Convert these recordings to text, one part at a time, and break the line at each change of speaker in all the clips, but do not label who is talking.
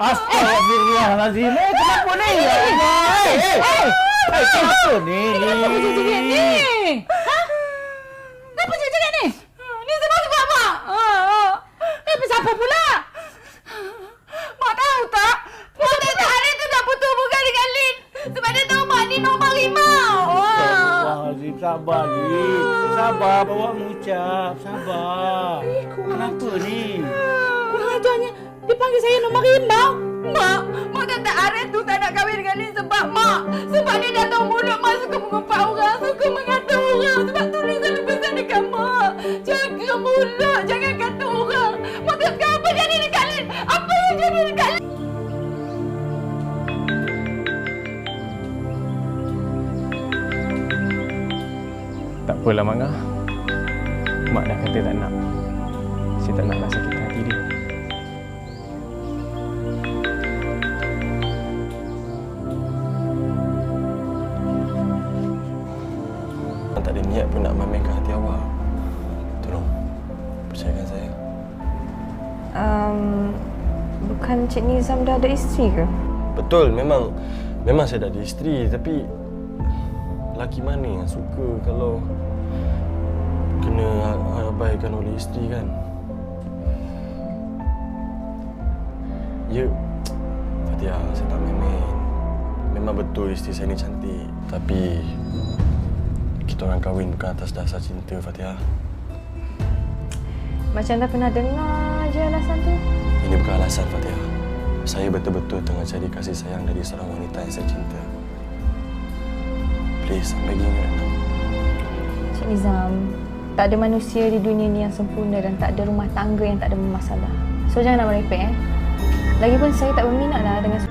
Astagfirullahaladzim. Kenapa ni? Kenapa ni?
Kenapa jerit ni? Kenapa jerit ni? Ni sebab mak. Siapa pula? Mak tahu tak? Mak tak hari tu dah putus hubungan dengan Lin. Sebab dia tahu mak ni nombor rimau.
Astagfirullahaladzim. Sabar, Lin. Sabar, bawa mengucap. Sabar. Kenapa ni?
Kurang ajarnya. Dia panggil saya nombor rimau. Mak kata Arif tu tak nak kahwin dengan Lin sebab mak. Sebab dia dah tahu mulut mak suka mengumpat orang, suka mengata orang. Sebab tu Lin selalu pesan dekat mak. Jaga mulut, jangan kata orang. Mak tak sekarang apa jadi dekat Lin? Apa yang jadi dekat Lin?
Tak apalah Mak Ngah. Mak dah kata tak nak. Saya tak naklah sakit hati dia.
Tak ada niat pun nak memainkan hati awak. Tolong, percayakan saya.
Bukan Cik Nizam dah ada isteri ke?
Betul, memang saya dah ada isteri. Tapi lelaki mana yang suka kalau kena abaikan oleh isteri kan? Ya, Fatia, saya tak main-main. Memang betul isteri saya ni cantik. Tapi kita orang kahwin bukan atas dasar cinta, Fatia.
Macam dah pernah dengar je alasan tu.
Ini bukan alasan, Fatia. Saya betul-betul tengah cari kasih sayang dari seorang wanita yang saya cinta. Please, I'm begging you right now.
Cik Nizam, tak ada manusia di dunia ni yang sempurna dan tak ada rumah tangga yang tak ada masalah. So jangan nak merepek. Lagipun saya tak berminat lah dengan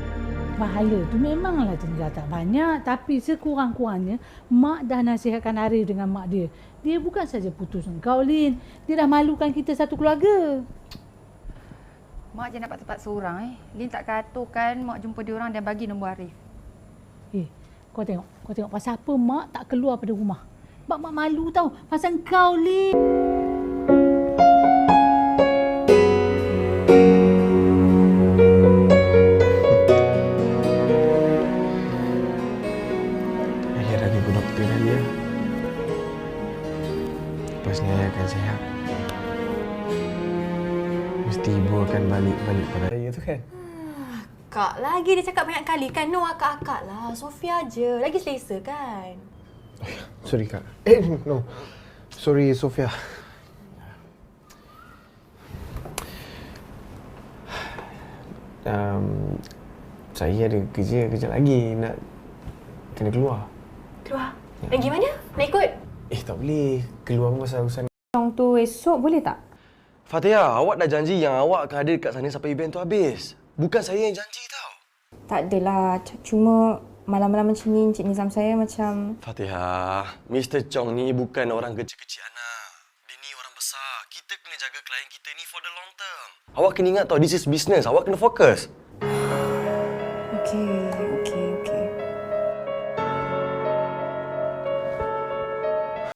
Pahala tu memanglah tinggal tak banyak. Tapi sekurang-kurangnya, mak dah nasihatkan Arif dengan mak dia. Dia bukan saja putus engkau, Lin. Dia dah malukan kita satu keluarga.
Mak je nak tempat seorang. Lin tak katakan mak jumpa dia orang dan bagi nombor Arif.
Kau tengok pasal apa mak tak keluar pada rumah. Sebab mak malu tau pasal engkau, Lin.
Akhir-akhir ke doktor dah dia. Lepas ni ayah akan sihat. Mesti ibu akan balik pada raya tu kan?
Kak lagi dia cakap banyak kali kan. No, akak-akak lah. Sofia je. Lagi selesa kan?
Sorry Kak. No. Sorry Sofia. Saya ada kerja lagi. Nak kena keluar.
Keluar? Pergi mana? Nak ikut?
Tak boleh. Keluar pun pasal urusan.
Yang tu esok boleh tak?
Fatia, awak dah janji yang awak akan ada dekat sana sampai event tu habis. Bukan saya yang janji tau.
Tak adalah. Cuma malam-malam macam ni Cik Nizam saya macam...
Fatia, Mr. Chong ni bukan orang kecil-kecil anak. Dia ni orang besar. Kita kena jaga klien kita ni for the long term. Awak kena ingat tau, this is business. Awak kena fokus.
Okey.